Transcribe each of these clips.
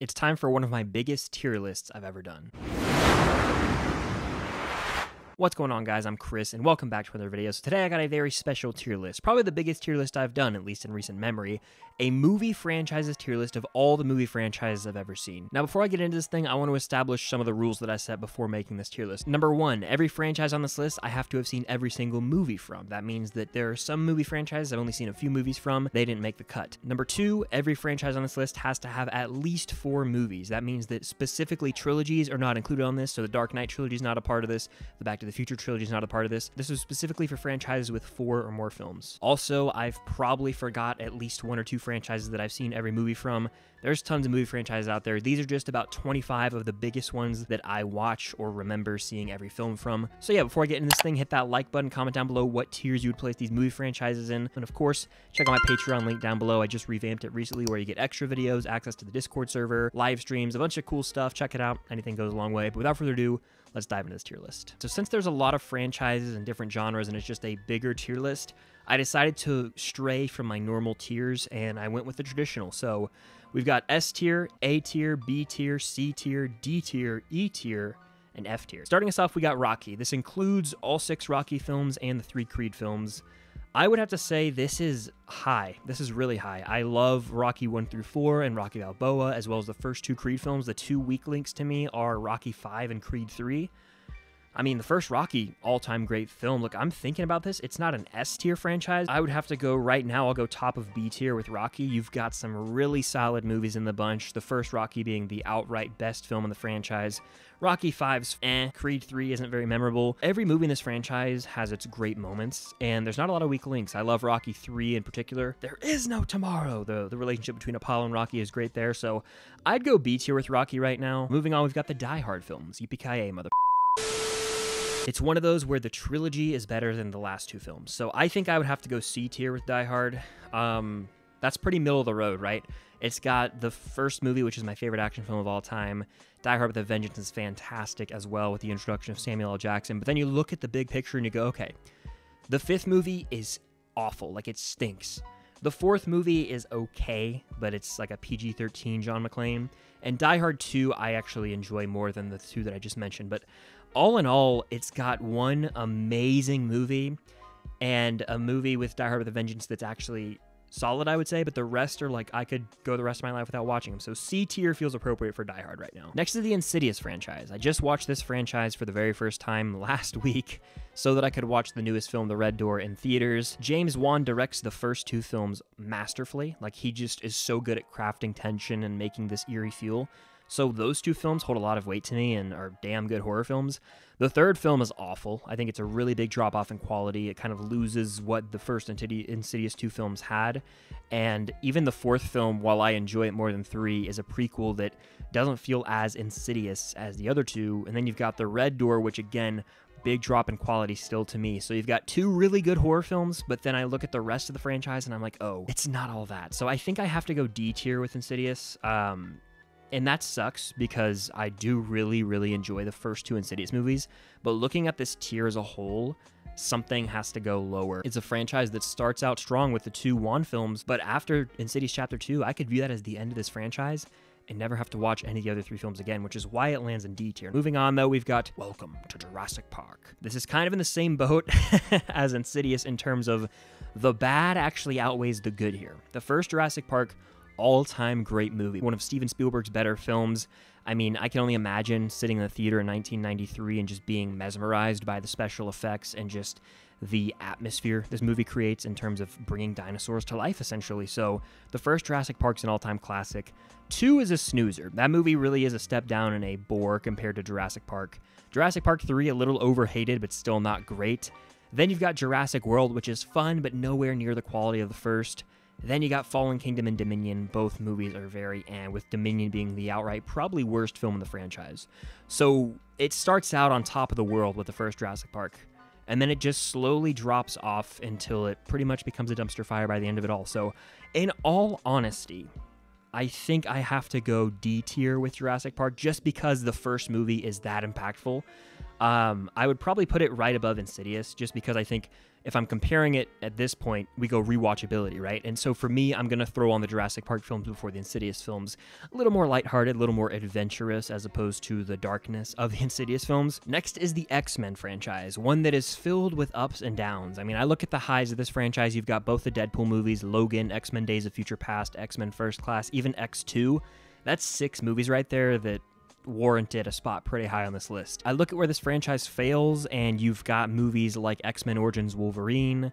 It's time for one of my biggest tier lists I've ever done. What's going on, guys? I'm Chris, and welcome back to another video. So today I got a very special tier list, probably the biggest tier list I've done, at least in recent memory, a movie franchises tier list of all the movie franchises I've ever seen. Now, before I get into this thing, I want to establish some of the rules that I set before making this tier list. Number one, every franchise on this list, I have to have seen every single movie from. That means that there are some movie franchises I've only seen a few movies from, they didn't make the cut. Number two, every franchise on this list has to have at least 4 movies. That means that specifically trilogies are not included on this, so the Dark Knight trilogy is not a part of this, the Back to the Future trilogy is not a part of this. This is specifically for franchises with 4 or more films. Also, I've probably forgot at least 1 or 2 franchises that I've seen every movie from. There's tons of movie franchises out there. These are just about 25 of the biggest ones that I watch or remember seeing every film from. So yeah, before I get into this thing, hit that like button, comment down below what tiers you would place these movie franchises in, and of course, check out my Patreon link down below. I just revamped it recently where you get extra videos, access to the Discord server, live streams, a bunch of cool stuff. Check it out. Anything goes a long way. But without further ado, let's dive into this tier list. So since there's a lot of franchises and different genres and it's just a bigger tier list, I decided to stray from my normal tiers and I went with the traditional. So we've got S tier, A tier, B tier, C tier, D tier, E tier, and F tier. Starting us off, we got Rocky. This includes all 6 Rocky films and the 3 Creed films. I would have to say this is high. This is really high. I love Rocky 1 through 4 and Rocky Balboa, as well as the first 2 Creed films. The 2 weak links to me are Rocky 5 and Creed 3. I mean, the first Rocky, all-time great film. Look, I'm thinking about this. It's not an S-tier franchise. I would have to go right now. I'll go top of B tier with Rocky. You've got some really solid movies in the bunch. The first Rocky being the outright best film in the franchise. Rocky 5's Creed 3 isn't very memorable. Every movie in this franchise has its great moments, and there's not a lot of weak links. I love Rocky 3 in particular. There is no tomorrow. The relationship between Apollo and Rocky is great there, so I'd go B tier with Rocky right now. Moving on, we've got the Die Hard films. Yippee-ki-yay, mother... It's one of those where the trilogy is better than the last 2 films. So I think I would have to go C tier with Die Hard. That's pretty middle of the road, right? It's got the first movie, which is my favorite action film of all time. Die Hard with a Vengeance is fantastic as well with the introduction of Samuel L. Jackson. But then you look at the big picture and you go, okay, the 5th movie is awful. Like, it stinks. The 4th movie is okay, but it's like a PG-13 John McClane. And Die Hard 2 I actually enjoy more than the 2 that I just mentioned. But all in all, it's got one amazing movie and a movie with Die Hard with a Vengeance that's actually solid, I would say, but the rest are like, I could go the rest of my life without watching them. So C tier feels appropriate for Die Hard right now. Next is the Insidious franchise. I just watched this franchise for the very first time last week so that I could watch the newest film, The Red Door, in theaters. James Wan directs the first 2 films masterfully. Like, he just is so good at crafting tension and making this eerie feel. So those 2 films hold a lot of weight to me and are damn good horror films. The 3rd film is awful. I think it's a really big drop-off in quality. It kind of loses what the first Insidious 2 films had. And even the 4th film, while I enjoy it more than 3, is a prequel that doesn't feel as insidious as the other 2. And then you've got The Red Door, which again, big drop in quality still to me. So you've got 2 really good horror films, but then I look at the rest of the franchise and I'm like, oh, it's not all that. So I think I have to go D tier with Insidious. And that sucks because I do really, really enjoy the first 2 Insidious movies. But looking at this tier as a whole, something has to go lower. It's a franchise that starts out strong with the 2 Wan films, but after Insidious Chapter 2, I could view that as the end of this franchise and never have to watch any of the other 3 films again, which is why it lands in D tier. Moving on, though, we've got Welcome to Jurassic Park. This is kind of in the same boat as Insidious in terms of the bad actually outweighs the good here. The first Jurassic Park, all-time great movie, one of Steven Spielberg's better films. I mean, I can only imagine sitting in the theater in 1993 and just being mesmerized by the special effects and just the atmosphere this movie creates in terms of bringing dinosaurs to life, essentially. So the first Jurassic Park's an all-time classic. 2 is a snoozer. That movie really is a step down and a bore compared to Jurassic Park. Jurassic Park 3, a little overhated, but still not great. Then you've got Jurassic World, which is fun, but nowhere near the quality of the first. Then you got Fallen Kingdom and Dominion. Both movies are very with Dominion being the outright probably worst film in the franchise. So it starts out on top of the world with the first Jurassic Park, and then it just slowly drops off until it pretty much becomes a dumpster fire by the end of it all. So in all honesty, I think I have to go D tier with Jurassic Park just because the first movie is that impactful. I would probably put it right above Insidious just because I think if I'm comparing it at this point, we go rewatchability, right? And so for me, I'm going to throw on the Jurassic Park films before the Insidious films. A little more lighthearted, a little more adventurous as opposed to the darkness of the Insidious films. Next is the X-Men franchise, one that is filled with ups and downs. I mean, I look at the highs of this franchise. You've got both the Deadpool movies, Logan, X-Men Days of Future Past, X-Men First Class, even X2. That's 6 movies right there that warranted a spot pretty high on this list. I look at where this franchise fails, and you've got movies like X-Men Origins Wolverine,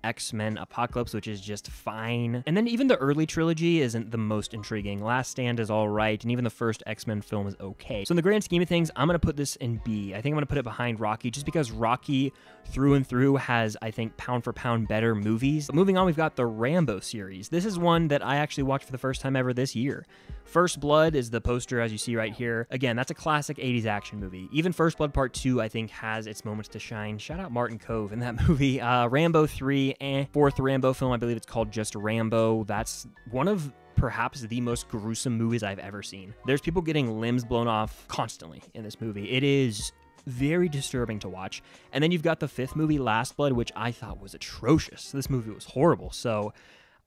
X-Men Apocalypse, which is just fine. And then even the early trilogy isn't the most intriguing. Last Stand is all right, and even the first X-Men film is okay. So in the grand scheme of things, I'm going to put this in B. I think I'm going to put it behind Rocky, just because Rocky through and through has, I think, pound for pound better movies. But moving on, we've got the Rambo series. This is one that I actually watched for the first time ever this year. First Blood is the poster, as you see right here. Again, that's a classic 80s action movie. Even First Blood Part 2, I think, has its moments to shine. Shout out Martin Kove in that movie. Rambo 3, fourth Rambo film, I believe it's called just Rambo. That's one of perhaps the most gruesome movies I've ever seen. There's people getting limbs blown off constantly in this movie. It is very disturbing to watch. And then you've got the 5th movie, Last Blood, which I thought was atrocious. This movie was horrible. So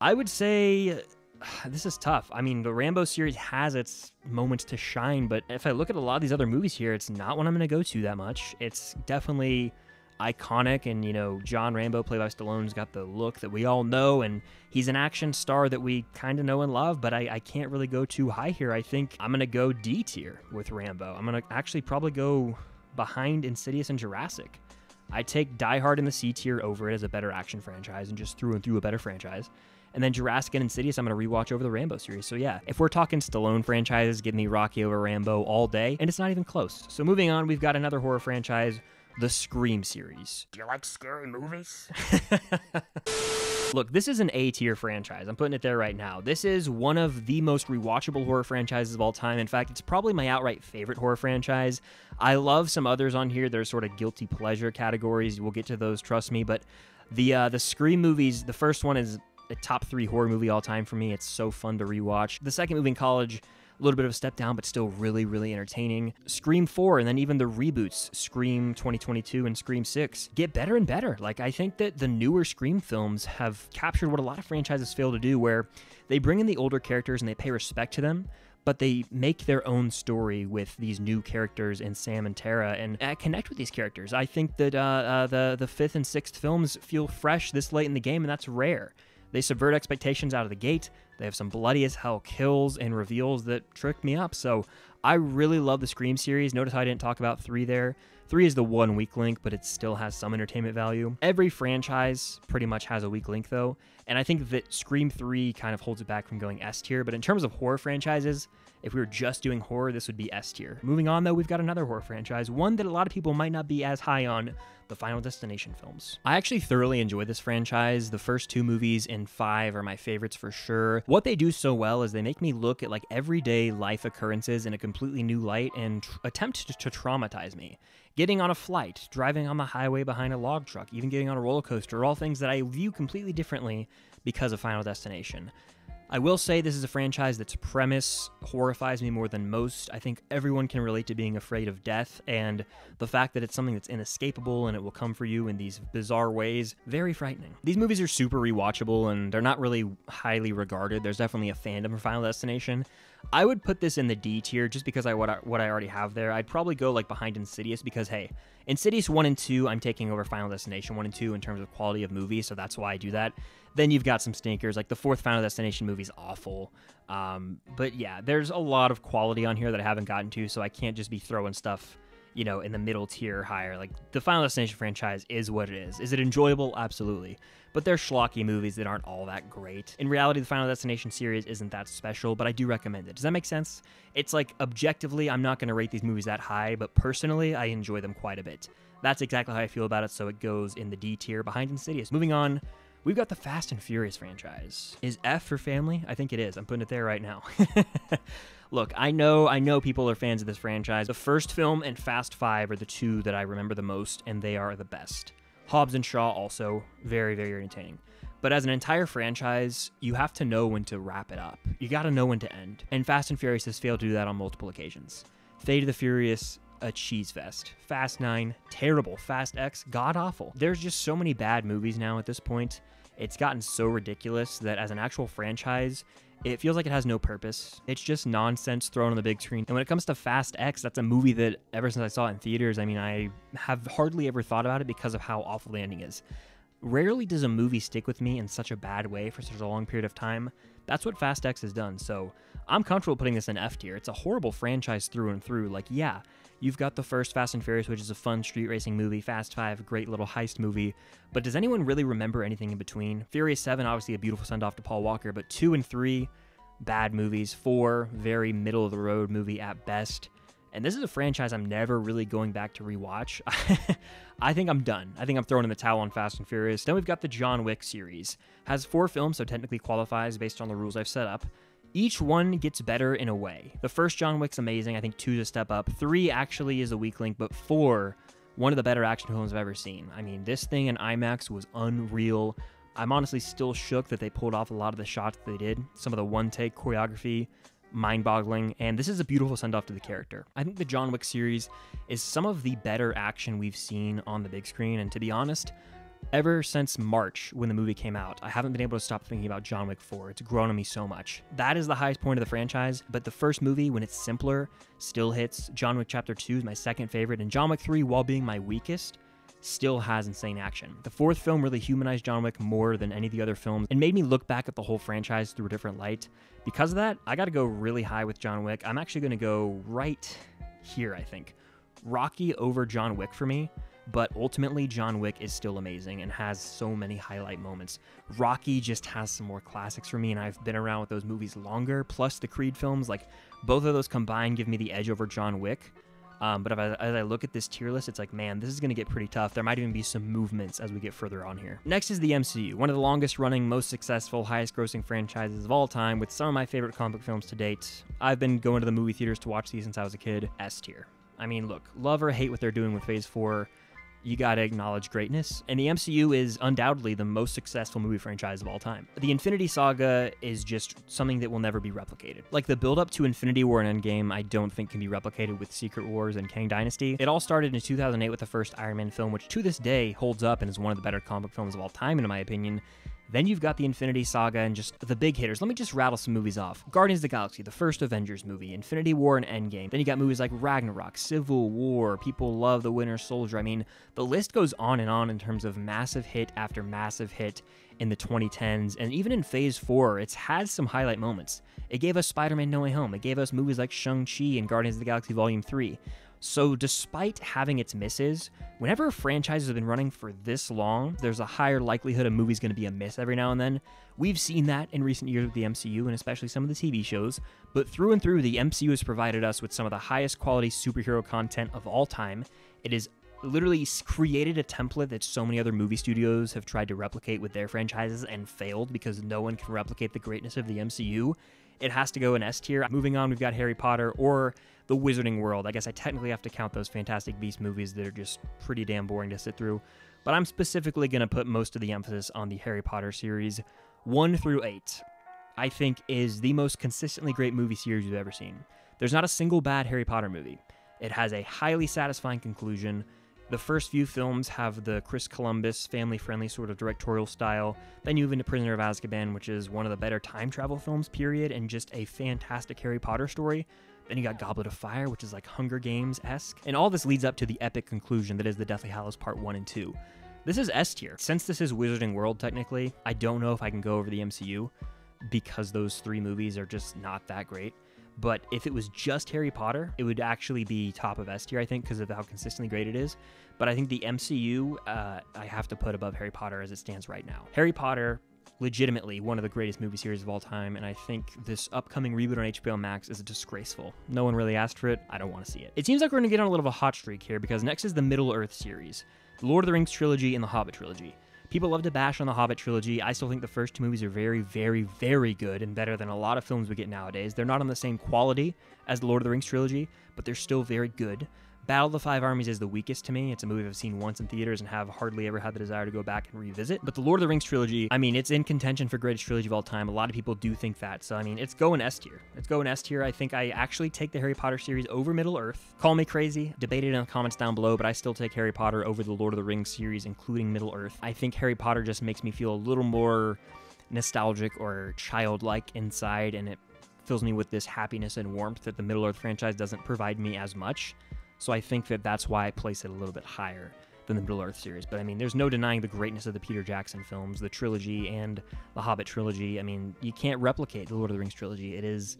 I would say this is tough. I mean, the Rambo series has its moments to shine, but if I look at a lot of these other movies here, it's not one I'm going to go to that much. It's definitely iconic, and, you know, John Rambo, played by Stallone's got the look that we all know, and he's an action star that we kind of know and love, but I can't really go too high here. I think I'm going to go D tier with Rambo. I'm going to actually probably go behind Insidious and Jurassic. I take Die Hard in the C tier over it as a better action franchise and just through and through a better franchise. And then Jurassic and Insidious, I'm going to rewatch over the Rambo series. So yeah, if we're talking Stallone franchises, give me Rocky over Rambo all day, and it's not even close. So moving on, we've got another horror franchise, the Scream series. Do you like scary movies? Look, this is an A-tier franchise. I'm putting it there right now. This is one of the most rewatchable horror franchises of all time. In fact, it's probably my outright favorite horror franchise. I love some others on here. There's sort of guilty pleasure categories. We'll get to those, trust me. But the Scream movies, the first one is a top 3 horror movie all time for me. It's so fun to rewatch. The second movie in college, a little bit of a step down, but still really, really entertaining. Scream 4, and then even the reboots, Scream 2022 and Scream 6, get better and better. Like, I think that the newer Scream films have captured what a lot of franchises fail to do, where they bring in the older characters and they pay respect to them, but they make their own story with these new characters in Sam and Tara, and connect with these characters. I think that the 5th and 6th films feel fresh this late in the game, and that's rare. They subvert expectations out of the gate. They have some bloody as hell kills and reveals that trick me up. So I really love the Scream series. Notice how I didn't talk about 3 there. 3 is the one weak link, but it still has some entertainment value. Every franchise pretty much has a weak link, though. And I think that Scream 3 kind of holds it back from going S tier. But in terms of horror franchises, if we were just doing horror, this would be S tier. Moving on, though, we've got another horror franchise, one that a lot of people might not be as high on, the Final Destination films. I actually thoroughly enjoy this franchise. The first 2 movies and 5 are my favorites for sure. What they do so well is they make me look at like everyday life occurrences in a completely new light and attempt to traumatize me. Getting on a flight, driving on the highway behind a log truck, even getting on a roller coaster, are all things that I view completely differently because of Final Destination. I will say this is a franchise that's premise horrifies me more than most. I think everyone can relate to being afraid of death, and the fact that it's something that's inescapable and it will come for you in these bizarre ways, very frightening. These movies are super rewatchable, and they're not really highly regarded. There's definitely a fandom for Final Destination. I would put this in the D tier just because what I already have there. I'd probably go like behind Insidious because, hey, Insidious 1 and 2, I'm taking over Final Destination 1 and 2 in terms of quality of movie, so that's why I do that. Then you've got some stinkers, like the 4th Final Destination movie is awful. But yeah, there's a lot of quality on here that I haven't gotten to, so I can't just be throwing stuff, you know, in the middle tier higher. Like, the Final Destination franchise is what it is. Is it enjoyable? Absolutely. But they're schlocky movies that aren't all that great. In reality, the Final Destination series isn't that special, but I do recommend it. Does that make sense? It's like, objectively, I'm not going to rate these movies that high, but personally, I enjoy them quite a bit. That's exactly how I feel about it, so it goes in the D tier behind Insidious. Moving on, we've got the Fast and Furious franchise. Is F for family? I think it is. I'm putting it there right now. Look, I know people are fans of this franchise. The first film and Fast 5 are the 2 that I remember the most, and they are the best. Hobbs and Shaw also very, very entertaining. But as an entire franchise, you have to know when to wrap it up. You got to know when to end. And Fast and Furious has failed to do that on multiple occasions. Fate of the Furious a cheese fest. Fast 9, terrible. Fast X, god-awful. There's just so many bad movies now at this point. It's gotten so ridiculous that as an actual franchise, it feels like it has no purpose. It's just nonsense thrown on the big screen. And when it comes to Fast X, that's a movie that ever since I saw it in theaters, I mean, I have hardly ever thought about it because of how awful the ending is. Rarely does a movie stick with me in such a bad way for such a long period of time. That's what Fast X has done, so I'm comfortable putting this in F tier. It's a horrible franchise through and through. Like, yeah, you've got the first Fast and Furious, which is a fun street racing movie, Fast 5, a great little heist movie, but does anyone really remember anything in between? Furious 7, obviously a beautiful send-off to Paul Walker, but 2 and 3, bad movies. 4, very middle-of-the-road movie at best. And this is a franchise I'm never really going back to rewatch. I think I'm done. I think I'm throwing in the towel on Fast and Furious. Then we've got the John Wick series. Has 4 films, so technically qualifies based on the rules I've set up. Each one gets better in a way. The first John Wick's amazing. I think 2's a step up. 3 actually is a weak link, but 4, one of the better action films I've ever seen. I mean, this thing in IMAX was unreal. I'm honestly still shook that they pulled off a lot of the shots they did. Some of the one-take choreography, mind-boggling, and this is a beautiful send-off to the character. I think the John Wick series is some of the better action we've seen on the big screen, and to be honest, ever since March, when the movie came out, I haven't been able to stop thinking about John Wick 4. It's grown on me so much. That is the highest point of the franchise, but the first movie, when it's simpler, still hits. John Wick Chapter 2 is my second favorite, and John Wick 3, while being my weakest, still has insane action. The fourth film really humanized John Wick more than any of the other films and made me look back at the whole franchise through a different light. Because of that, I gotta go really high with John Wick. I'm actually gonna go right here, I think. Rocky over John Wick for me, but ultimately John Wick is still amazing and has so many highlight moments. Rocky just has some more classics for me, and I've been around with those movies longer, plus the Creed films, like both of those combined give me the edge over John Wick. But as I look at this tier list, it's like, man, this is going to get pretty tough. There might even be some movements as we get further on here. Next is the MCU, one of the longest running, most successful, highest grossing franchises of all time, with some of my favorite comic book films to date. I've been going to the movie theaters to watch these since I was a kid. S tier. I mean, look, love or hate what they're doing with Phase 4, you gotta acknowledge greatness, and the MCU is undoubtedly the most successful movie franchise of all time. The Infinity Saga is just something that will never be replicated. Like, the build-up to Infinity War and Endgame, I don't think can be replicated with Secret Wars and Kang Dynasty. It all started in 2008 with the first Iron Man film, which to this day holds up and is one of the better comic book films of all time, in my opinion. Then you've got the Infinity Saga and just the big hitters. Let me just rattle some movies off. Guardians of the Galaxy, the first Avengers movie, Infinity War and Endgame. Then you got movies like Ragnarok, Civil War, people love The Winter Soldier. I mean, the list goes on in terms of massive hit after massive hit in the 2010s. And even in Phase 4, it's had some highlight moments. It gave us Spider-Man No Way Home. It gave us movies like Shang-Chi and Guardians of the Galaxy Volume 3. So despite having its misses, whenever a franchise has been running for this long, there's a higher likelihood a movie's going to be a miss every now and then. We've seen that in recent years with the MCU and especially some of the TV shows, but through and through, the MCU has provided us with some of the highest quality superhero content of all time. It has literally created a template that so many other movie studios have tried to replicate with their franchises and failed because no one can replicate the greatness of the MCU. It has to go in S tier. Moving on, we've got Harry Potter or the Wizarding World. I guess I technically have to count those Fantastic Beasts movies that are just pretty damn boring to sit through. But I'm specifically going to put most of the emphasis on the Harry Potter series. 1 through 8, I think, is the most consistently great movie series you've ever seen. There's not a single bad Harry Potter movie. It has a highly satisfying conclusion. The first few films have the Chris Columbus family-friendly sort of directorial style. Then you move into Prisoner of Azkaban, which is one of the better time travel films, period, and just a fantastic Harry Potter story. Then you got Goblet of Fire, which is like Hunger Games-esque. And all this leads up to the epic conclusion that is the Deathly Hallows Part 1 and 2. This is S tier. Since this is Wizarding World, technically, I don't know if I can go over the MCU because those 3 movies are just not that great. But if it was just Harry Potter, it would actually be top of S tier, I think, because of how consistently great it is. But I think the MCU, I have to put above Harry Potter as it stands right now. Harry Potter, legitimately one of the greatest movie series of all time, and I think this upcoming reboot on HBO Max is disgraceful. No one really asked for it. I don't want to see it. It seems like we're going to get on a little of a hot streak here, because next is the Middle-earth series, the Lord of the Rings trilogy and the Hobbit trilogy. People love to bash on the Hobbit trilogy. I still think the first 2 movies are very, very, very good and better than a lot of films we get nowadays. They're not on the same quality as the Lord of the Rings trilogy, but they're still very good. Battle of the Five Armies is the weakest to me. It's a movie I've seen once in theaters and have hardly ever had the desire to go back and revisit. But the Lord of the Rings trilogy, I mean, it's in contention for greatest trilogy of all time. A lot of people do think that. So, I mean, it's going S tier. It's going S tier. I think I actually take the Harry Potter series over Middle-earth. Call me crazy. Debate it in the comments down below, but I still take Harry Potter over the Lord of the Rings series, including Middle-earth. I think Harry Potter just makes me feel a little more nostalgic or childlike inside, and it fills me with this happiness and warmth that the Middle-earth franchise doesn't provide me as much. So I think that that's why I place it a little bit higher than the Middle-earth series. But I mean, there's no denying the greatness of the Peter Jackson films, the trilogy and the Hobbit trilogy. I mean, you can't replicate the Lord of the Rings trilogy. It is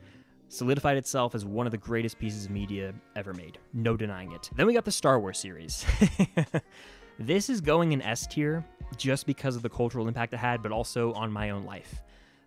solidified itself as one of the greatest pieces of media ever made. No denying it. Then we got the Star Wars series. This is going in S tier just because of the cultural impact it had, but also on my own life.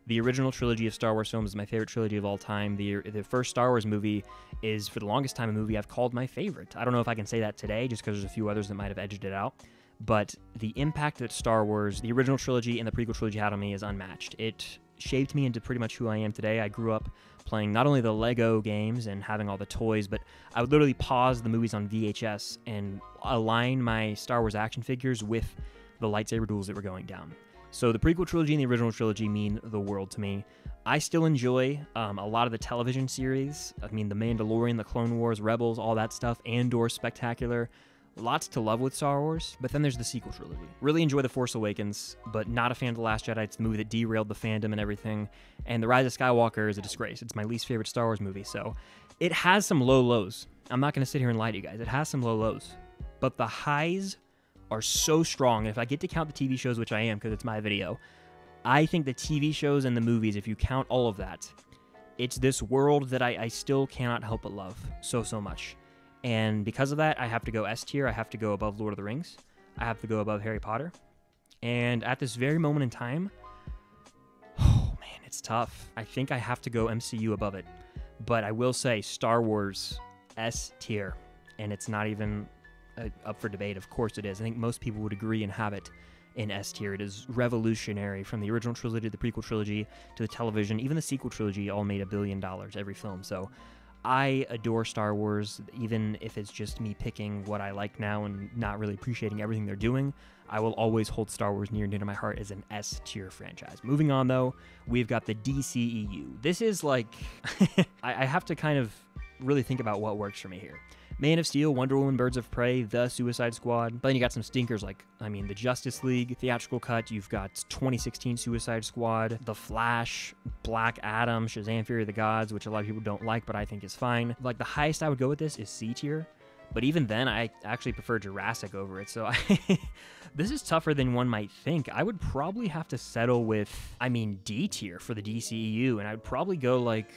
The original trilogy of Star Wars films is my favorite trilogy of all time. The first Star Wars movie is, for the longest time, a movie I've called my favorite. I don't know if I can say that today, just because there's a few others that might have edged it out. But the impact that Star Wars, the original trilogy and the prequel trilogy had on me is unmatched. It shaped me into pretty much who I am today. I grew up playing not only the Lego games and having all the toys, but I would literally pause the movies on VHS and align my Star Wars action figures with the lightsaber duels that were going down. So the prequel trilogy and the original trilogy mean the world to me. I still enjoy a lot of the television series. I mean, The Mandalorian, The Clone Wars, Rebels, all that stuff. Andor, spectacular. Lots to love with Star Wars. But then there's the sequel trilogy. Really enjoy The Force Awakens, but not a fan of The Last Jedi. It's the movie that derailed the fandom and everything. And The Rise of Skywalker is a disgrace. It's my least favorite Star Wars movie. So it has some low lows. I'm not going to sit here and lie to you guys. It has some low lows. But the highs are so strong. And if I get to count the TV shows, which I am because it's my video, I think the TV shows and the movies, if you count all of that, it's this world that I still cannot help but love so much. And because of that, I have to go S tier. I have to go above Lord of the Rings. I have to go above Harry Potter. And at this very moment in time, oh man, it's tough. I think I have to go MCU above it. But I will say Star Wars S tier. And it's not even up for debate. Of course it is. I think most people would agree and have it in S tier. It is revolutionary, from the original trilogy to the prequel trilogy to the television. Even the sequel trilogy all made $1 billion every film. So I adore Star Wars, even if it's just me picking what I like now and not really appreciating everything they're doing. I will always hold Star Wars near and dear to my heart as an S tier franchise. Moving on though, we've got the DCEU. This is like, I have to kind of really think about what works for me here. Man of Steel, Wonder Woman, Birds of Prey, The Suicide Squad. But then you got some stinkers like, I mean, the Justice League, theatrical cut. You've got 2016 Suicide Squad, The Flash, Black Adam, Shazam! Fury of the Gods, which a lot of people don't like, but I think is fine. Like, the highest I would go with this is C tier. But even then, I actually prefer Jurassic over it. So this is tougher than one might think. I would probably have to settle with, I mean, D tier for the DCEU. And I would probably go like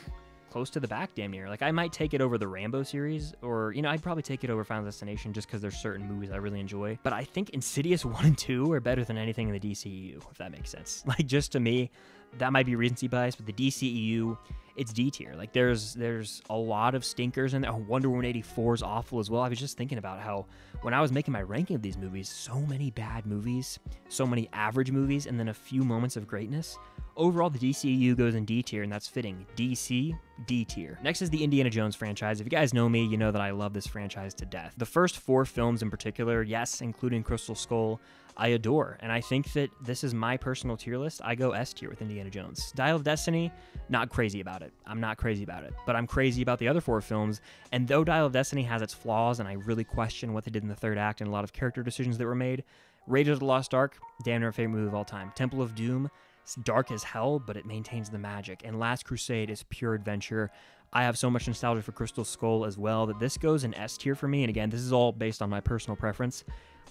close to the back damn near. Like, I might take it over the Rambo series, or, you know, I'd probably take it over Final Destination just because there's certain movies I really enjoy. But I think Insidious 1 and 2 are better than anything in the DCEU, if that makes sense. Like, just to me, that might be recency bias, but the DCEU, it's D tier. Like, there's a lot of stinkers in there. Wonder Woman 84 is awful as well. I was just thinking about how when I was making my ranking of these movies, so many bad movies, so many average movies, and then a few moments of greatness. Overall, the DCEU goes in D tier, and that's fitting. DC, D tier. Next is the Indiana Jones franchise. If you guys know me, you know that I love this franchise to death. The first 4 films in particular, yes, including Crystal Skull, I adore, and I think that this is my personal tier list. I go S tier with Indiana Jones. Dial of Destiny, not crazy about it. I'm not crazy about it, but I'm crazy about the other 4 films, and though Dial of Destiny has its flaws, and I really question what they did in the third act and a lot of character decisions that were made, Raiders of the Lost Ark, damn near my favorite movie of all time. Temple of Doom, it's dark as hell, but it maintains the magic, and Last Crusade is pure adventure. I have so much nostalgia for Crystal Skull as well that this goes in S tier for me, and again, this is all based on my personal preference.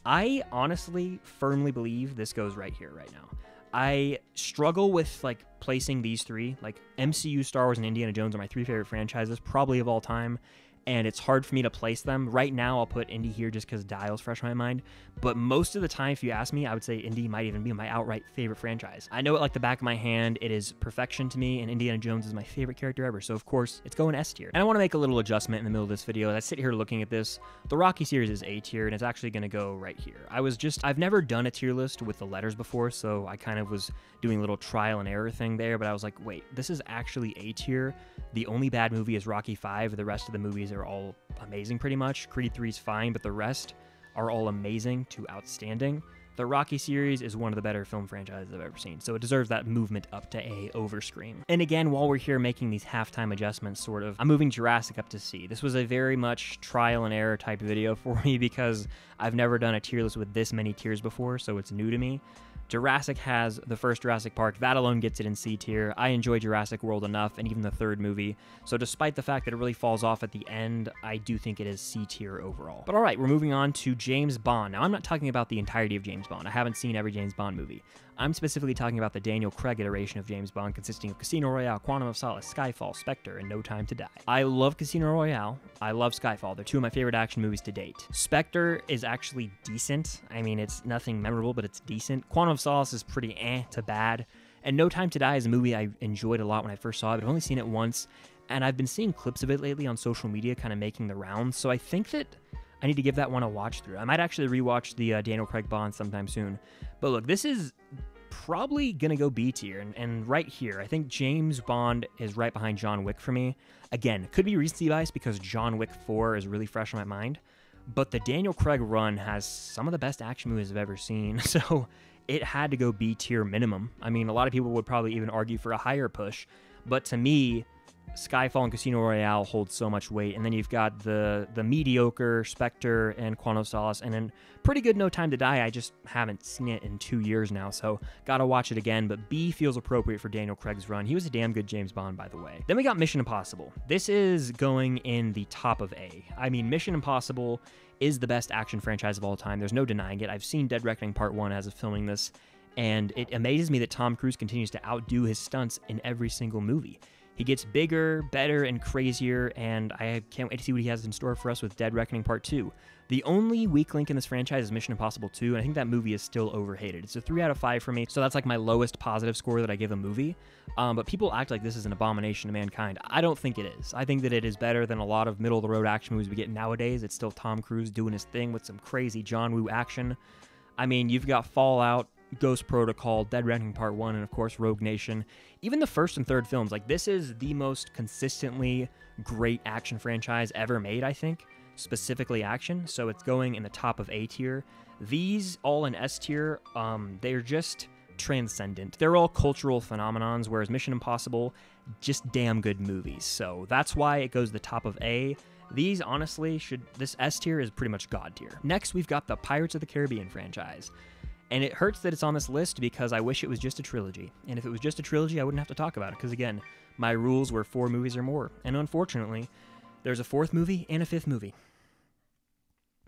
I honestly firmly believe this goes right here, right now. I struggle with like placing these 3. Like, MCU, Star Wars, and Indiana Jones are my 3 favorite franchises, probably of all time, and it's hard for me to place them. Right now, I'll put Indy here just because Dial's fresh in my mind, but most of the time, if you ask me, I would say Indy might even be my outright favorite franchise. I know it like the back of my hand. It is perfection to me, and Indiana Jones is my favorite character ever, so of course, it's going S tier. And I want to make a little adjustment in the middle of this video. As I sit here looking at this, the Rocky series is A tier, and it's actually going to go right here. I've never done a tier list with the letters before, so I kind of was doing a little trial and error thing there, but I was like, wait, this is actually A tier. The only bad movie is Rocky 5. The rest of the movies they're all amazing pretty much. Creed 3 is fine, but the rest are all amazing to outstanding. The Rocky series is one of the better film franchises I've ever seen, so it deserves that movement up to A over Scream. And again, while we're here making these halftime adjustments, sort of, I'm moving Jurassic up to C. This was a very much trial and error type video for me because I've never done a tier list with this many tiers before, so it's new to me. Jurassic has the first Jurassic Park. That alone gets it in C tier. I enjoy Jurassic World enough, and even the third movie. So despite the fact that it really falls off at the end, I do think it is C tier overall. But all right, we're moving on to James Bond. Now, I'm not talking about the entirety of James Bond. I haven't seen every James Bond movie. I'm specifically talking about the Daniel Craig iteration of James Bond, consisting of Casino Royale, Quantum of Solace, Skyfall, Spectre, and No Time to Die. I love Casino Royale. I love Skyfall. They're two of my favorite action movies to date. Spectre is actually decent. I mean, it's nothing memorable, but it's decent. Quantum of Solace is pretty to bad. And No Time to Die is a movie I enjoyed a lot when I first saw it, but I've only seen it once, and I've been seeing clips of it lately on social media kind of making the rounds, so I think that I need to give that one a watch through. I might actually rewatch the Daniel Craig Bond sometime soon. But look, this is probably going to go B tier, and right here, I think James Bond is right behind John Wick for me. Again, could be recency bias because John Wick 4 is really fresh in my mind, but the Daniel Craig run has some of the best action movies I've ever seen, so it had to go B tier minimum. I mean, a lot of people would probably even argue for a higher push, but to me, Skyfall and Casino Royale hold so much weight, and then you've got the mediocre Spectre and Quantum of Solace, and then pretty good No Time to Die. I just haven't seen it in 2 years now, so gotta watch it again, but B feels appropriate for Daniel Craig's run. He was a damn good James Bond, by the way. Then we got Mission Impossible. This is going in the top of A. I mean, Mission Impossible is the best action franchise of all time. There's no denying it. I've seen Dead Reckoning Part 1 as of filming this, and it amazes me that Tom Cruise continues to outdo his stunts in every single movie. He gets bigger, better, and crazier, and I can't wait to see what he has in store for us with Dead Reckoning Part 2. The only weak link in this franchise is Mission Impossible 2, and I think that movie is still overhated. It's a 3 out of 5 for me, so that's like my lowest positive score that I give a movie. But people act like this is an abomination to mankind. I don't think it is. I think that it is better than a lot of middle-of-the-road action movies we get nowadays. It's still Tom Cruise doing his thing with some crazy John Woo action. I mean, you've got Fallout, Ghost Protocol, Dead Reckoning Part 1, and of course Rogue Nation. Even the first and third films, like this is the most consistently great action franchise ever made, I think, specifically action, so it's going in the top of A tier. These all in S tier, they're just transcendent. They're all cultural phenomenons, whereas Mission Impossible, just damn good movies, so that's why it goes the top of A. These honestly this S tier is pretty much God tier. Next, we've got the Pirates of the Caribbean franchise. And it hurts that it's on this list because I wish it was just a trilogy. And if it was just a trilogy, I wouldn't have to talk about it because, again, my rules were 4 movies or more. And unfortunately, there's a 4th movie and a 5th movie.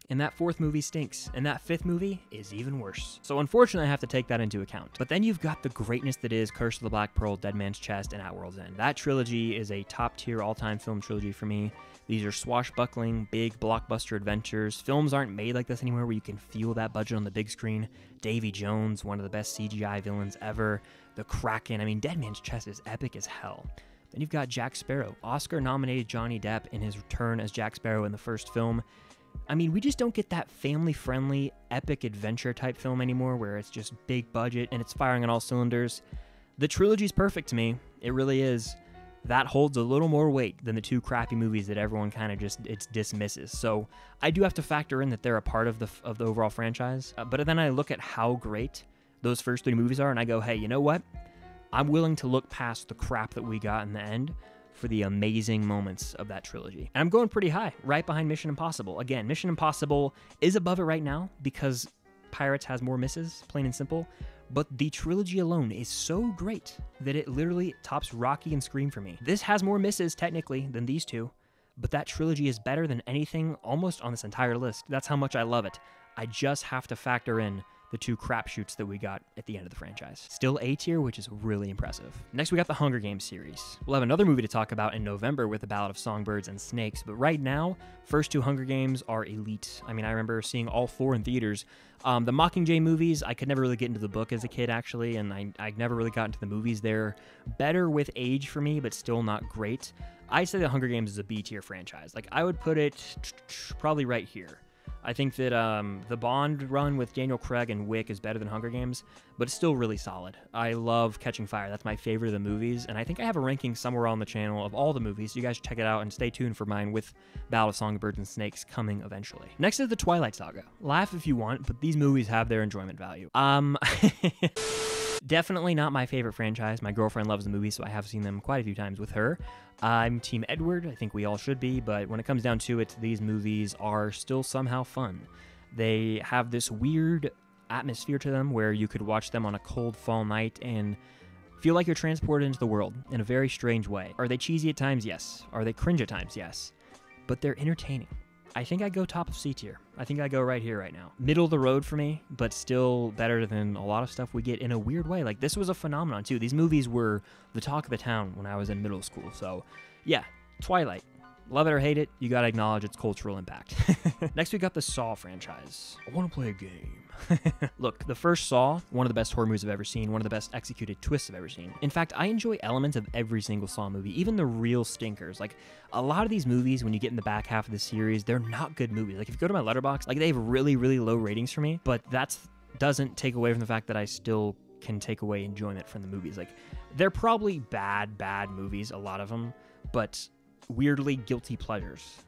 And that 4th movie stinks. And that 5th movie is even worse. So unfortunately, I have to take that into account. But then you've got the greatness that is Curse of the Black Pearl, Dead Man's Chest, and At World's End. That trilogy is a top-tier all-time film trilogy for me. These are swashbuckling, big blockbuster adventures. Films aren't made like this anymore where you can feel that budget on the big screen. Davy Jones, one of the best CGI villains ever. The Kraken. I mean, Dead Man's Chest is epic as hell. Then you've got Jack Sparrow. Oscar-nominated Johnny Depp in his return as Jack Sparrow in the first film. I mean, we just don't get that family-friendly, epic adventure type film anymore where it's just big budget and it's firing on all cylinders. The trilogy's perfect to me. It really is. That holds a little more weight than the 2 crappy movies that everyone kind of just dismisses. So I do have to factor in that they're a part of the overall franchise. But then I look at how great those first 3 movies are and I go, hey, you know what? I'm willing to look past the crap that we got in the end for the amazing moments of that trilogy. And I'm going pretty high, right behind Mission Impossible. Again, Mission Impossible is above it right now because Pirates has more misses, plain and simple. But the trilogy alone is so great that it literally tops Rocky and Scream for me. This has more misses, technically, than these 2, but that trilogy is better than anything almost on this entire list. That's how much I love it. I just have to factor in the 2 crapshoots that we got at the end of the franchise. Still A tier, which is really impressive. Next, we got the Hunger Games series. We'll have another movie to talk about in November with The Ballad of Songbirds and Snakes, but right now, first 2 Hunger Games are elite. I mean, I remember seeing all 4 in theaters. The Mockingjay movies, I could never really get into the book as a kid, actually, and I never really got into the movies. They're better with age for me, but still not great. I'd say The Hunger Games is a B tier franchise. Like, I would put it probably right here. I think that the Bond run with Daniel Craig and Wick is better than Hunger Games, but it's still really solid. I love Catching Fire. That's my favorite of the movies, and I think I have a ranking somewhere on the channel of all the movies, so you guys should check it out and stay tuned for mine with Battle of Songbirds and Snakes coming eventually. Next is the Twilight Saga. Laugh if you want, but these movies have their enjoyment value. Definitely not my favorite franchise. My girlfriend loves the movie, so I have seen them quite a few times with her. I'm Team Edward. I think we all should be, but when it comes down to it, these movies are still somehow fun. They have this weird atmosphere to them where you could watch them on a cold fall night and feel like you're transported into the world in a very strange way. Are they cheesy at times? Yes. Are they cringe at times? Yes. But they're entertaining. I think I go top of C tier. I think I go right here, right now. Middle of the road for me, but still better than a lot of stuff we get in a weird way. Like, this was a phenomenon, too. These movies were the talk of the town when I was in middle school. So, yeah, Twilight. Love it or hate it, you gotta acknowledge its cultural impact. Next, we got the Saw franchise. I wanna play a game. Look, the first Saw, one of the best horror movies I've ever seen, one of the best executed twists I've ever seen. In fact, I enjoy elements of every single Saw movie, even the real stinkers. Like, a lot of these movies, when you get in the back half of the series, they're not good movies. Like, if you go to my Letterboxd, like, they have really, really low ratings for me, but that doesn't take away from the fact that I still can take away enjoyment from the movies. Like, they're probably bad movies, a lot of them, but weirdly guilty pleasures.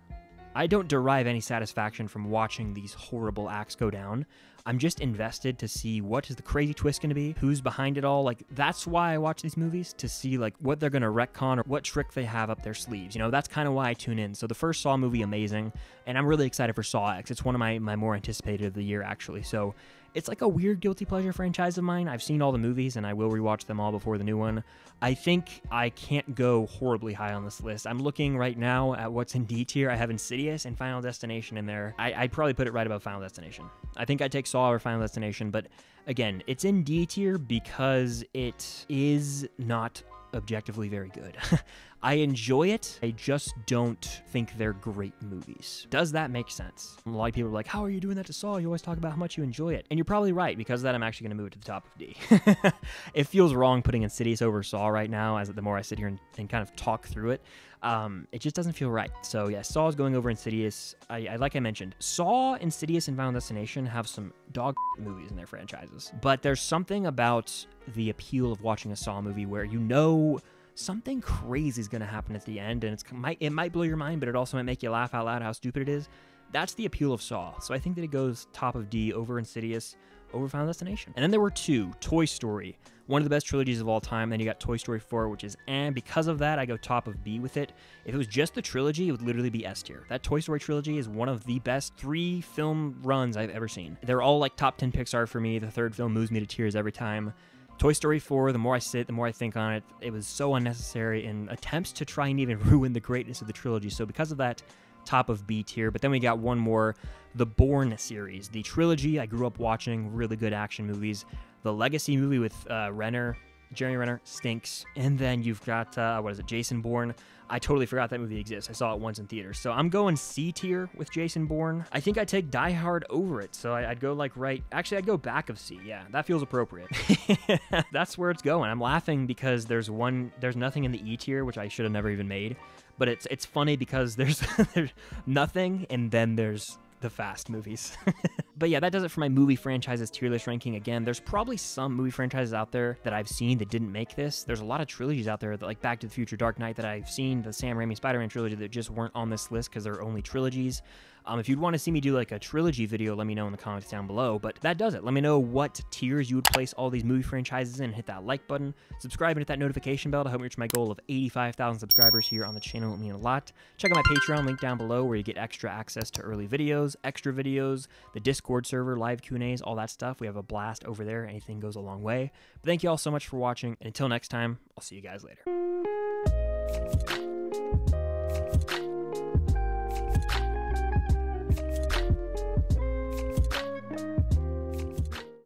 I don't derive any satisfaction from watching these horrible acts go down. I'm just invested to see what is the crazy twist going to be, who's behind it all. Like, that's why I watch these movies, to see like what they're going to retcon or what trick they have up their sleeves. You know, that's kind of why I tune in. So the first Saw movie, amazing, and I'm really excited for Saw X. It's one of my more anticipated of the year, actually. So it's like a weird guilty pleasure franchise of mine. I've seen all the movies, and I will rewatch them all before the new one. I think I can't go horribly high on this list. I'm looking right now at what's in D tier. I have Insidious and Final Destination in there. I'd probably put it right above Final Destination. I think I'd take Saw or Final Destination, but again, it's in D tier because it is not objectively very good. I enjoy it, I just don't think they're great movies. Does that make sense? A lot of people are like, how are you doing that to Saw? You always talk about how much you enjoy it. And you're probably right. Because of that, I'm actually going to move it to the top of D. It feels wrong putting Insidious over Saw right now, as the more I sit here and kind of talk through it. It just doesn't feel right. So yeah, Saw is going over Insidious. Like I mentioned, Saw, Insidious, and Final Destination have some dog movies in their franchises. But there's something about the appeal of watching a Saw movie where you know something crazy is going to happen at the end, and it might blow your mind, but it also might make you laugh out loud how stupid it is. That's the appeal of Saw. So I think that it goes top of D over Insidious, over Final Destination. And then there were two. Toy Story, one of the best trilogies of all time. Then you got Toy Story 4, which is because of that, I go top of B with it. If it was just the trilogy, it would literally be S tier. That Toy Story trilogy is one of the best 3 film runs I've ever seen. They're all like top 10 Pixar for me. The third film moves me to tears every time. Toy Story 4, the more I sit, the more I think on it. It was so unnecessary in attempts to try and even ruin the greatness of the trilogy. So because of that, top of B tier. But then we got one more, the Bourne series. The trilogy I grew up watching, really good action movies. The Legacy movie with Jeremy Renner, stinks. And then you've got, Jason Bourne. I totally forgot that movie exists. I saw it once in theaters. So I'm going C tier with Jason Bourne. I think I'd take Die Hard over it. So I'd go like actually I'd go back of C. Yeah, that feels appropriate. That's where it's going. I'm laughing because there's nothing in the E tier, which I should have never even made. But it's funny because there's nothing, and then there's the Fast movies. But yeah, that does it for my movie franchises tier list ranking. Again, there's probably some movie franchises out there that I've seen that didn't make this. There's a lot of trilogies out there that, like Back to the Future, Dark Knight, that I've seen, the Sam Raimi Spider-Man trilogy, that just weren't on this list because they're only trilogies. If you'd want to see me do like a trilogy video, let me know in the comments down below. But that does it. Let me know what tiers you would place all these movie franchises in. Hit that like button, subscribe, and hit that notification bell to help me reach my goal of 85,000 subscribers here on the channel. It would mean a lot. Check out my Patreon link down below where you get extra access to early videos, extra videos, the Discord server, live Q&As, all that stuff. We have a blast over there. Anything goes a long way. But thank you all so much for watching. And until next time, I'll see you guys later.